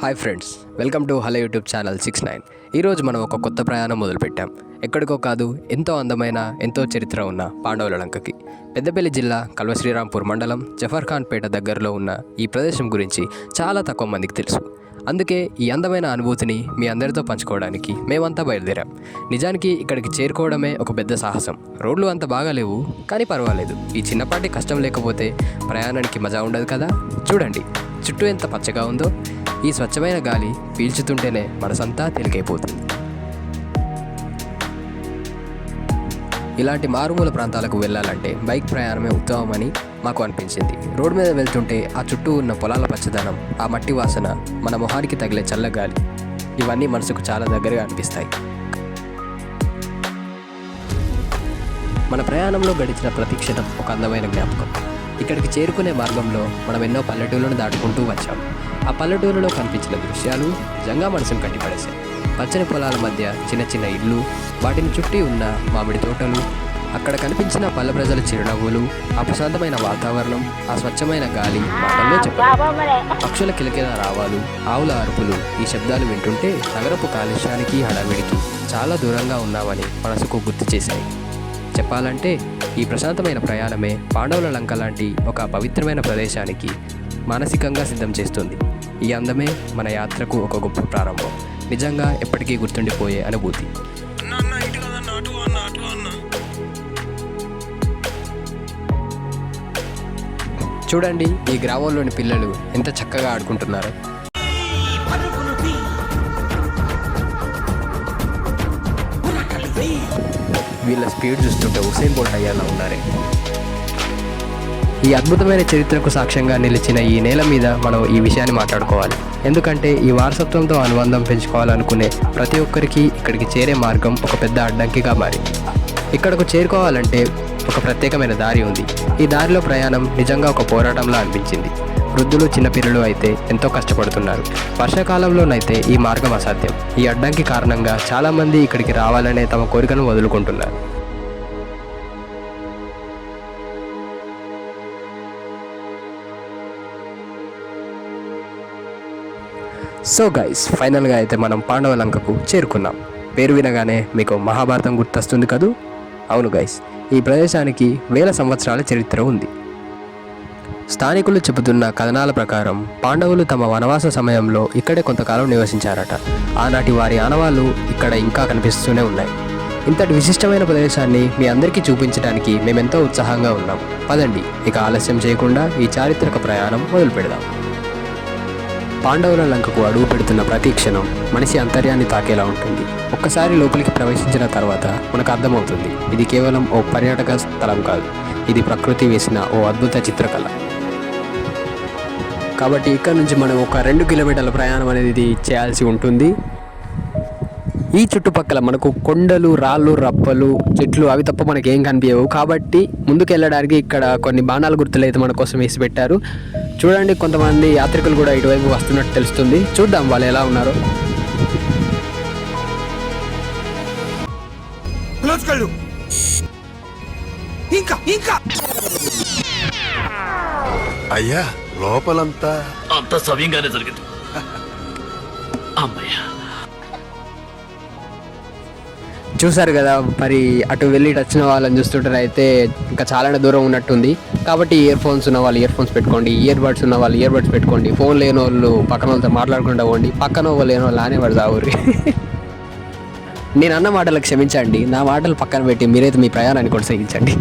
Hi friends, welcome to hello YouTube channel 69. ఈరోజు మనం ఒక కొత్త ప్రయాణం మొదలుపెట్టాం. ఎక్కడికో కాదు, ఎంతో అందమైన ఎంతో చరిత్ర ఉన్న పాండవుల లంకకి. పెద్దపల్లి జిల్లా కల్వశ్రీరాంపూర్ మండలం జఫర్ఖాన్పేట దగ్గరలో ఉన్న ఈ ప్రదేశం గురించి చాలా తక్కువ మందికి తెలుసు. అందుకే ఈ అందమైన అనుభూతిని మీ అందరితో పంచుకోవడానికి మేమంతా బయలుదేరాం. నిజానికి ఇక్కడికి చేరుకోవడమే ఒక పెద్ద సాహసం. రోడ్లు అంత బాగాలేవు, కానీ పర్వాలేదు. ఈ చిన్నపాటి కష్టం లేకపోతే ప్రయాణానికి మజా ఉండదు కదా. చూడండి, చుట్టూ ఎంత పచ్చగా ఉందో. ఈ స్వచ్ఛమైన గాలి పీల్చుతుంటేనే మనసంతా తేలికైపోతుంది. ఇలాంటి మారుమూల ప్రాంతాలకు వెళ్ళాలంటే బైక్ ప్రయాణమే ఉత్తమమని మాకు అనిపించింది. రోడ్డు మీద వెళ్తుంటే ఆ చుట్టూ ఉన్న పొలాల పచ్చదనం, ఆ మట్టి వాసన, మన మొహానికి తగిలే చల్లగాలి, ఇవన్నీ మనసుకు చాలా దగ్గరగా అనిపిస్తాయి. మన ప్రయాణంలో గడిచిన ప్రతి క్షణం ఒక అందమైన జ్ఞాపకం. ఇక్కడికి చేరుకునే మార్గంలో మనం ఎన్నో పల్లెటూళ్ళను దాటుకుంటూ వచ్చాం. ఆ పల్లెటూరులో కనిపించిన దృశ్యాలు నిజంగా మనసును కట్టిపడేశాయి. పచ్చని పొలాల మధ్య చిన్న చిన్న ఇళ్ళు, వాటిని చుట్టి ఉన్న మామిడి తోటలు, అక్కడ కనిపించిన పల్లె ప్రజల చిరునవ్వులు, ఆ ప్రశాంతమైన వాతావరణం, ఆ స్వచ్ఛమైన గాలి మాటల్లో చెప్పాలి. పక్షుల కిలకిల రావాలు, ఆవుల అరుపులు, ఈ శబ్దాలు వింటుంటే నగరపు కాలుష్యానికి, హడావిడికి చాలా దూరంగా ఉన్నామని మనసుకు గుర్తు చేశాయి. చెప్పాలంటే ఈ ప్రశాంతమైన ప్రయాణమే పాండవుల లంక లాంటి ఒక పవిత్రమైన ప్రదేశానికి మానసికంగా సిద్ధం చేస్తుంది. ఈ అందమే మన యాత్రకు ఒక గొప్ప ప్రారంభం. నిజంగా ఎప్పటికీ గుర్తుండిపోయే అనుభూతి. చూడండి, ఈ గ్రామంలోని పిల్లలు ఎంత చక్కగా ఆడుకుంటున్నారు. వీళ్ళ స్పీడ్ చూస్తుంటే ఉసేన్ బోల్ట్ అయ్యేలా ఉన్నారే. ఈ అద్భుతమైన చరిత్రకు సాక్ష్యంగా నిలిచిన ఈ నేల మీద మనం ఈ విషయాన్ని మాట్లాడుకోవాలి. ఎందుకంటే ఈ వారసత్వంతో అనుబంధం పెంచుకోవాలనుకునే ప్రతి ఒక్కరికి ఇక్కడికి చేరే మార్గం ఒక పెద్ద అడ్డంకిగా మారింది. ఇక్కడకు చేరుకోవాలంటే ఒక ప్రత్యేకమైన దారి ఉంది. ఈ దారిలో ప్రయాణం నిజంగా ఒక పోరాటంలా అనిపించింది. వృద్ధులు, చిన్నపిల్లలు అయితే ఎంతో కష్టపడుతున్నారు. వర్షాకాలంలోనైతే ఈ మార్గం అసాధ్యం. ఈ అడ్డంకి కారణంగా చాలామంది ఇక్కడికి రావాలనే తమ కోరికను వదులుకుంటున్నారు. సో గైస్, ఫైనల్గా అయితే మనం పాండవ లంకకు చేరుకున్నాం. పేరు వినగానే మీకు మహాభారతం గుర్తొస్తుంది కదూ? అవును గైస్, ఈ ప్రదేశానికి వేల సంవత్సరాల చరిత్ర ఉంది. స్థానికులు చెబుతున్న కథనాల ప్రకారం పాండవులు తమ వనవాస సమయంలో ఇక్కడే కొంతకాలం నివసించారట. ఆనాటి వారి ఆనవాళ్ళు ఇక్కడ ఇంకా కనిపిస్తూనే ఉన్నాయి. ఇంతటి విశిష్టమైన ప్రదేశాన్ని మీ అందరికీ చూపించడానికి మేమెంతో ఉత్సాహంగా ఉన్నాం. పదండి, ఇక ఆలస్యం చేయకుండా ఈ చారిత్రక ప్రయాణం మొదలు పెడదాం. పాండవుల లంకకు అడుగు పెడుతున్న ప్రతి క్షణం మనిషి అంతర్యాన్ని తాకేలా ఉంటుంది. ఒక్కసారి లోపలికి ప్రవేశించిన తర్వాత మనకు అర్థమవుతుంది, ఇది కేవలం ఓ పర్యాటక స్థలం కాదు, ఇది ప్రకృతి వేసిన ఓ అద్భుత చిత్రకళ. కాబట్టి ఇక్కడ నుంచి మనం ఒక 2 కిలోమీటర్ల ప్రయాణం అనేది చేయాల్సి ఉంటుంది. ఈ చుట్టుపక్కల మనకు కొండలు, రాళ్ళు, రప్పలు, చెట్లు అవి తప్ప మనకి ఏం కనిపించవు. కాబట్టి ముందుకు వెళ్ళడానికి ఇక్కడ కొన్ని బాణాల గుర్తులు అయితే మన కోసం వేసి పెట్టారు. చూడండి, కొంతమంది యాత్రికులు కూడా ఇటువైపు వస్తున్నట్టు తెలుస్తుంది. చూద్దాం వాళ్ళు ఎలా ఉన్నారో. అయ్యా, లోపలంతా అంత సవ్యంగానే జరిగింది. అమ్మయ్యా, చూసారు కదా, మరి అటు వెళ్ళి వచ్చిన వాళ్ళని చూస్తుంటారు అయితే ఇంకా చాలానే దూరం ఉన్నట్టుంది. కాబట్టి ఇయర్ ఫోన్స్ ఉన్న వాళ్ళు ఇయర్ ఫోన్స్ పెట్టుకోండి, ఇయర్ బడ్స్ ఉన్న వాళ్ళు ఇయర్ బడ్స్ పెట్టుకోండి. ఫోన్ లేని వాళ్ళు పక్కన వాళ్ళతో మాట్లాడకుండా పోండి, పక్కన వాళ్ళు లేని వాళ్ళు ఆనే పడదు ఊరి. నేను అన్న మాటలకు క్షమించండి, నా మాటలు పక్కన పెట్టి మీరైతే మీ ప్రయాణాన్ని కొనసాగించండి.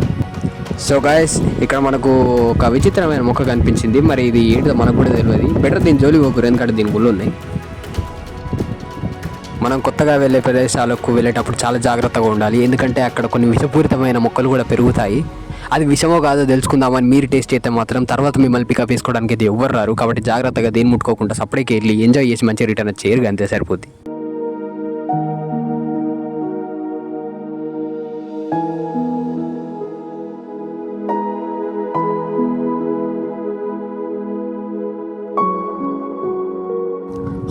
సో గాయస్, ఇక్కడ మనకు ఒక విచిత్రమైన మొక్క కనిపించింది. మరి ఇది ఏంటో మనకు కూడా తెలియదు. బెటర్ దీని జోలి పోకూరు, ఎందుకంటే దీని గుళ్ళు ఉన్నాయి. మనం కొత్తగా వెళ్ళే ప్రదేశాలకు వెళ్ళేటప్పుడు చాలా జాగ్రత్తగా ఉండాలి. ఎందుకంటే అక్కడ కొన్ని విషపూరితమైన మొక్కలు కూడా పెరుగుతాయి. అది విషమో కాదో తెలుసుకుందామని మీరు టేస్ట్ అయితే మాత్రం తర్వాత మిమ్మల్ని పికప్ వేసుకోవడానికి అయితే ఎవ్వరు రారు. కాబట్టి జాగ్రత్తగా దేని ముట్టుకోకుండా సపరేట్కి వెళ్ళి ఎంజాయ్ చేసి మంచిగా రిటర్న్ చేయరు, అంతే సరిపోద్ది.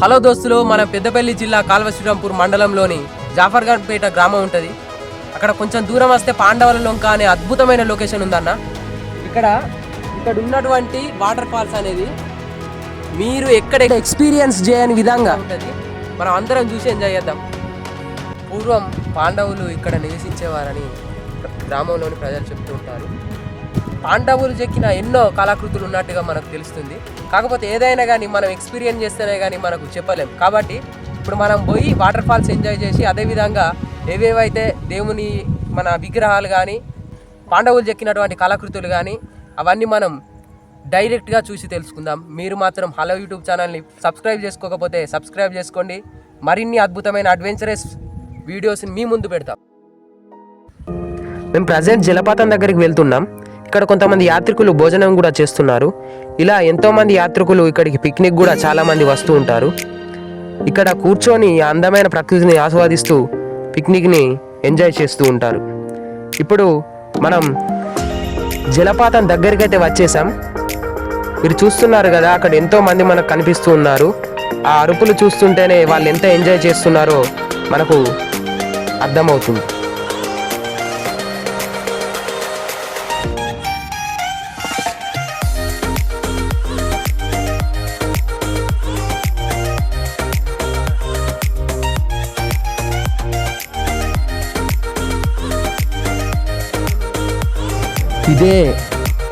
హలో దోస్తులు, మన పెద్దపల్లి జిల్లా కల్వశ్రీరాంపూర్ మండలంలోని జాఫర్ఖాన్పేట గ్రామం ఉంటుంది. అక్కడ కొంచెం దూరం వస్తే పాండవుల లంక అనే అద్భుతమైన లొకేషన్ ఉందన్న. ఇక్కడ ఉన్నటువంటి వాటర్ ఫాల్స్ అనేది మీరు ఎక్కడ ఎక్స్పీరియన్స్ చేయని విధంగా ఉంటుంది. మనం అందరం చూసి ఎంజాయ్ చేద్దాం. పూర్వం పాండవులు ఇక్కడ నివసించేవారని గ్రామంలోని ప్రజలు చెప్తూ ఉంటారు. పాండవులు చెక్కిన ఎన్నో కళాకృతులు ఉన్నట్టుగా మనకు తెలుస్తుంది. కాకపోతే ఏదైనా కానీ మనం ఎక్స్పీరియన్స్ చేస్తేనే కానీ మనకు చెప్పలేం. కాబట్టి ఇప్పుడు మనం పోయి వాటర్ ఫాల్స్ ఎంజాయ్ చేసి అదేవిధంగా ఏవేవైతే దేవుని మన విగ్రహాలు కానీ పాండవులు చెక్కినటువంటి కళాకృతులు కానీ అవన్నీ మనం డైరెక్ట్గా చూసి తెలుసుకుందాం. మీరు మాత్రం హలో యూట్యూబ్ ఛానల్ని సబ్స్క్రైబ్ చేసుకోకపోతే సబ్స్క్రైబ్ చేసుకోండి. మరిన్ని అద్భుతమైన అడ్వెంచరస్ వీడియోస్ని మీ ముందు పెడతాం. మేము ప్రజెంట్ జలపాతం దగ్గరికి వెళ్తున్నాం. ఇక్కడ కొంతమంది యాత్రికులు భోజనం కూడా చేస్తున్నారు. ఇలా ఎంతోమంది యాత్రికులు ఇక్కడికి పిక్నిక్ కూడా చాలామంది వస్తూ ఉంటారు. ఇక్కడ కూర్చొని అందమైన ప్రకృతిని ఆస్వాదిస్తూ పిక్నిక్ని ఎంజాయ్ చేస్తూ ఉంటారు. ఇప్పుడు మనం జలపాతం దగ్గరికి అయితే వచ్చేసాం. మీరు చూస్తున్నారు కదా, అక్కడ ఎంతో మంది మనకు కనిపిస్తూ ఉన్నారు. ఆ అరుపులు చూస్తుంటేనే వాళ్ళు ఎంత ఎంజాయ్ చేస్తున్నారో మనకు అర్థమవుతుంది. ఇదే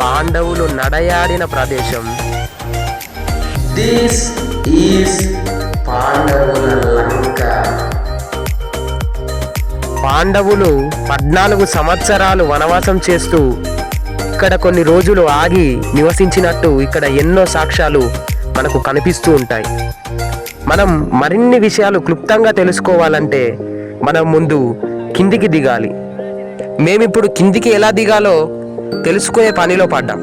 పాండవులు నడయాడిన ప్రదేశం. దిస్ ఈస్ పాండవుల లంక. పాండవులు 14 సంవత్సరాలు వనవాసం చేస్తూ ఇక్కడ కొన్ని రోజులు ఆగి నివసించినట్టు ఇక్కడ ఎన్నో సాక్ష్యాలు మనకు కనిపిస్తూ ఉంటాయి. మనం మరిన్ని విషయాలు క్లుప్తంగా తెలుసుకోవాలంటే మనం ముందు కిందికి దిగాలి. మేమిప్పుడు కిందికి ఎలా దిగాలో తెలుసుకునే పనిలో పడ్డాం.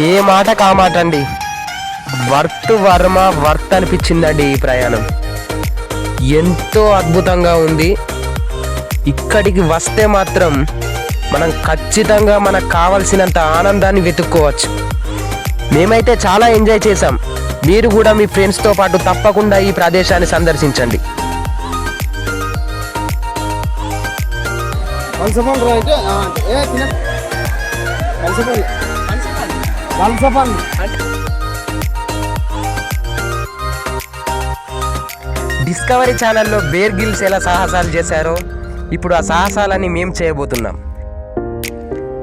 ఏ మాట కామాట అండి, వర్త్ అనిపించిందండి ఈ ప్రయాణం. ఎంతో అద్భుతంగా ఉంది. ఇక్కడికి వస్తే మాత్రం మనం ఖచ్చితంగా మనకు కావలసినంత ఆనందాన్ని వెతుక్కోవచ్చు. మేమైతే చాలా ఎంజాయ్ చేసాం. మీరు కూడా మీ ఫ్రెండ్స్తో పాటు తప్పకుండా ఈ ప్రదేశాన్ని సందర్శించండి. డిస్కవరీ ఛానల్లో బేర్ గిల్స్ ఎలా సాహసాలు చేశారో ఇప్పుడు ఆ సాహసాలని మేము చేయబోతున్నాం.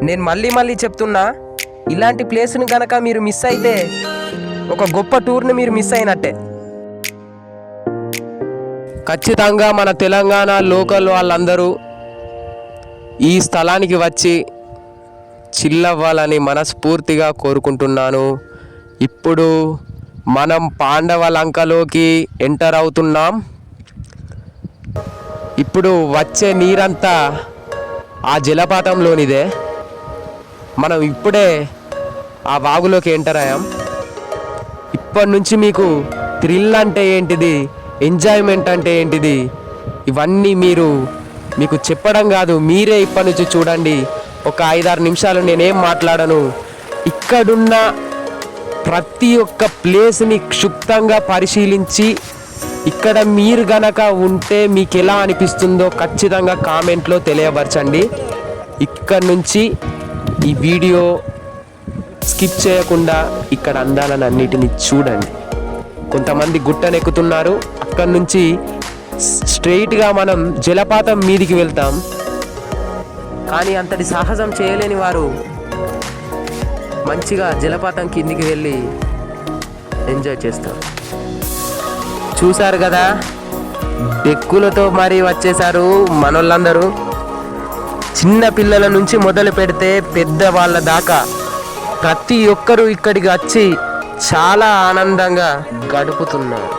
నేను మళ్ళీ చెప్తున్నా, ఇలాంటి ప్లేస్ని కనుక మీరు మిస్ అయితే ఒక గొప్ప టూర్ని మీరు మిస్ అయినట్టే. ఖచ్చితంగా మన తెలంగాణ లోకల్ వాళ్ళందరూ ఈ స్థలానికి వచ్చి చిల్లవ్వాలని మనస్ఫూర్తిగా కోరుకుంటున్నాను. ఇప్పుడు మనం పాండవ లంకలోకి ఎంటర్ అవుతున్నాం. ఇప్పుడు వచ్చే నీరంతా ఆ జలపాతంలోనిదే. మనం ఇప్పుడే ఆ వాగులోకి ఎంటర్ అయ్యాం. ఇప్పటి నుంచి మీకు థ్రిల్ అంటే ఏంటిది, ఎంజాయ్మెంట్ అంటే ఏంటిది, ఇవన్నీ మీకు చెప్పడం కాదు, మీరే ఇప్పటి నుంచి చూడండి. ఒక 5-6 నిమిషాలు నేనేం మాట్లాడను. ఇక్కడున్న ప్రతి ఒక్క ప్లేస్ని క్షుప్తంగా పరిశీలించి ఇక్కడ మీరు గనక ఉంటే మీకు ఎలా అనిపిస్తుందో ఖచ్చితంగా కామెంట్లో తెలియపరచండి. ఇక్కడ నుంచి ఈ వీడియో స్కిప్ చేయకుండా ఇక్కడ అందాలను అన్నిటిని చూడండి. కొంతమంది గుట్టనెక్కుతున్నారు. అక్కడి నుంచి స్ట్రెయిట్గా మనం జలపాతం మీదికి వెళ్తాం. కానీ అంతటి సాహసం చేయలేని వారు మంచిగా జలపాతం కిందికి వెళ్ళి ఎంజాయ్ చేస్తారు. చూశారు కదా, డెక్కులతో మరి వచ్చేసారు మనోళ్ళందరూ. చిన్న పిల్లల నుంచి మొదలు పెడితే పెద్దవాళ్ళ దాకా ప్రతి ఒక్కరూ ఇక్కడికి వచ్చి చాలా ఆనందంగా గడుపుతున్నారు.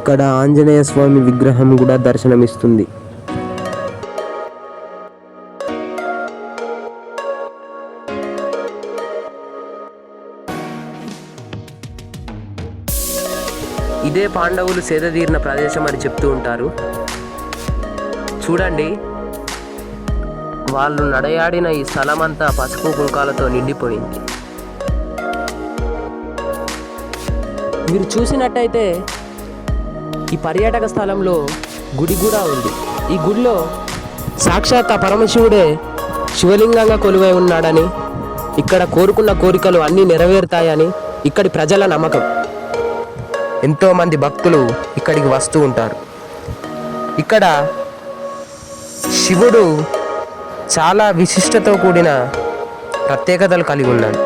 ఇక్కడ ఆంజనేయ స్వామి విగ్రహం కూడా దర్శనమిస్తుంది. ఇదే పాండవులు సేదతీరిన ప్రదేశం అని చెప్తూ ఉంటారు. చూడండి, వాళ్ళు నడయాడిన ఈ స్థలమంతా పసుపు కుంకాలతో నిండిపోయింది. మీరు చూసినట్టయితే ఈ పర్యాటక స్థలంలో గుడి కూడా ఉంది. ఈ గుడిలో సాక్షాత్ ఆ పరమశివుడే శివలింగంగా కొలువై ఉన్నాడని, ఇక్కడ కోరుకున్న కోరికలు అన్నీ నెరవేరుతాయని ఇక్కడి ప్రజల నమ్మకం. ఎంతోమంది భక్తులు ఇక్కడికి వస్తూ ఉంటారు. ఇక్కడ శివుడు చాలా విశిష్టతో కూడిన ప్రత్యేకతలు కలిగి ఉన్నాడు.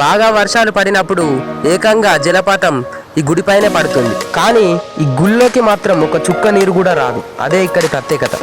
బాగా వర్షాలు పడినప్పుడు ఏకంగా జలపాతం ఈ గుడిపైనే పడుతుంది. కానీ ఈ గుళ్ళోకి మాత్రం ఒక చుక్క నీరు కూడా రాదు. అదే ఇక్కడి ప్రత్యేకత.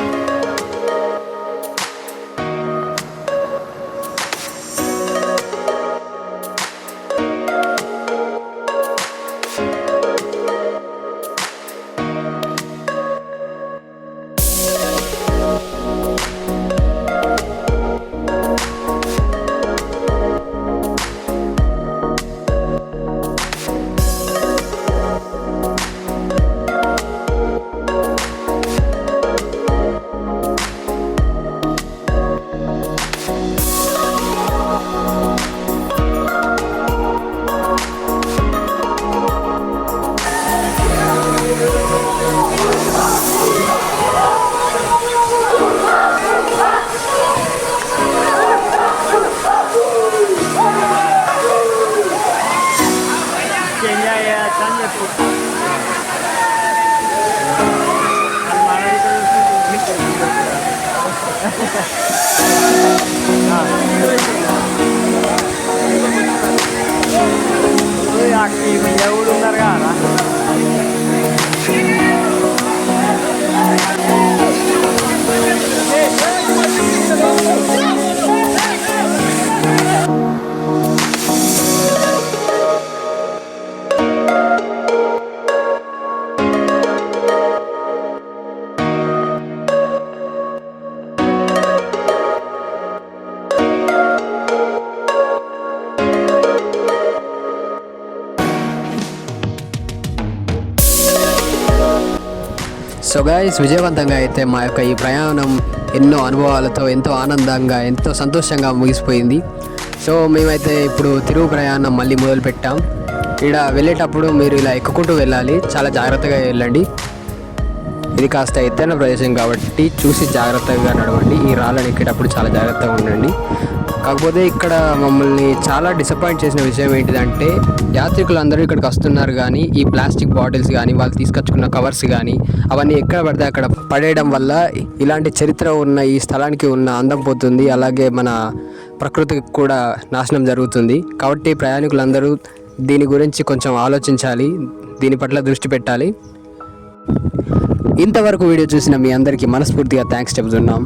సో గైస్, విజయవంతంగా అయితే మా యొక్క ఈ ప్రయాణం ఎన్నో అనుభవాలతో ఎంతో ఆనందంగా ఎంతో సంతోషంగా ముగిసిపోయింది. సో మేమైతే ఇప్పుడు తిరుగు ప్రయాణం మళ్ళీ మొదలు పెట్టాం. ఇక్కడ వెళ్ళేటప్పుడు మీరు ఇలా ఎక్కుకుంటూ వెళ్ళాలి, చాలా జాగ్రత్తగా వెళ్ళండి. ఇది కాస్త ఎత్తైన ప్రదేశం కాబట్టి చూసి జాగ్రత్తగా నడవండి. ఈ రాళ్ళని ఎక్కేటప్పుడు చాలా జాగ్రత్తగా ఉండండి. కాకపోతే ఇక్కడ మమ్మల్ని చాలా డిసప్పాయింట్ చేసిన విషయం ఏంటిదంటే, యాత్రికులందరూ ఇక్కడికి వస్తున్నారు కానీ ఈ ప్లాస్టిక్ బాటిల్స్ కానీ వాళ్ళు తీసుకొచ్చుకున్న కవర్స్ కానీ అవన్నీ ఎక్కడ పడితే అక్కడ పడేయడం వల్ల ఇలాంటి చరిత్ర ఉన్న ఈ స్థలానికి ఉన్న అందం పోతుంది. అలాగే మన ప్రకృతికి కూడా నాశనం జరుగుతుంది. కాబట్టి ప్రయాణికులందరూ దీని గురించి కొంచెం ఆలోచించాలి, దీని పట్ల దృష్టి పెట్టాలి. ఇంతవరకు వీడియో చూసిన మీ అందరికీ మనస్ఫూర్తిగా థ్యాంక్స్ చెబుతున్నాం.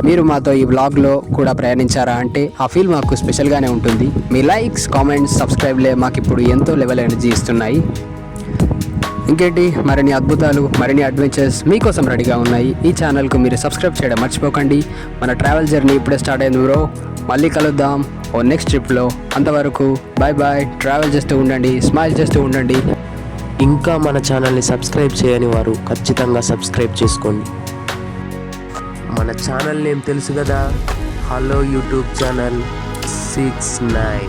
మీరు మాతో ఈ వ్లాగ్లో కూడా ప్రయాణించారా అంటే ఆ ఫీల్ మాకు స్పెషల్గానే ఉంటుంది. మీ లైక్స్, కామెంట్స్, సబ్స్క్రైబ్లే మాకు ఇప్పుడు ఎంతో లెవెల్ ఎనర్జీ ఇస్తున్నాయి. ఇంకేంటి, మరిన్ని అద్భుతాలు, మరిన్ని అడ్వెంచర్స్ మీకోసం రెడీగా ఉన్నాయి. ఈ ఛానల్కు మీరు సబ్స్క్రైబ్ చేయడం మర్చిపోకండి. మన ట్రావెల్ జర్నీ ఇప్పుడే స్టార్ట్ అయింది బ్రో. మళ్ళీ కలుద్దాం ఓ నెక్స్ట్ ట్రిప్లో. అంతవరకు బాయ్ బాయ్. ట్రావెల్ చేస్తూ ఉండండి, స్మైల్ చేస్తూ ఉండండి. ఇంకా మన ఛానల్ని సబ్స్క్రైబ్ చేయని వారు ఖచ్చితంగా సబ్స్క్రైబ్ చేసుకోండి. మన ఛానల్ నేమ్ తెలుసు కదా, హలో యూట్యూబ్ ఛానల్ 69.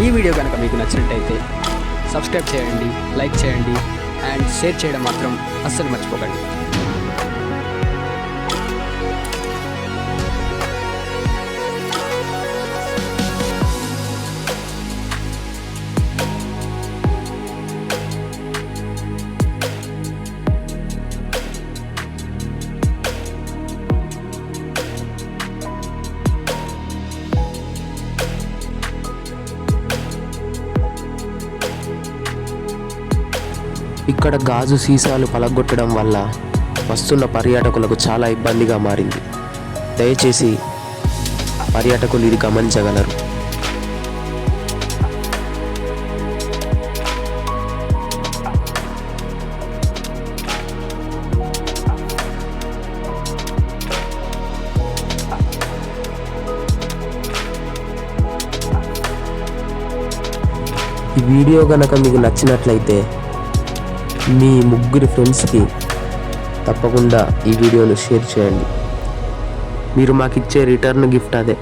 ఈ వీడియో కనుక మీకు నచ్చినట్టయితే సబ్స్క్రైబ్ చేయండి, లైక్ చేయండి అండ్ షేర్ చేయడం మాత్రం అస్సలు మర్చిపోకండి. ఇక్కడ గాజు సీసాలు పలగొట్టడం వల్ల వస్తున్న పర్యాటకులకు చాలా ఇబ్బందిగా మారింది. దయచేసి పర్యాటకులు ఇది గమనించగలరు. ఈ వీడియో కనుక మీకు నచ్చినట్లయితే మీ ముగ్గురు ఫ్రెండ్స్కి తప్పకుండా ఈ వీడియోను షేర్ చేయండి. మీరు మాకు ఇచ్చే రిటర్న్ గిఫ్ట్ అదే.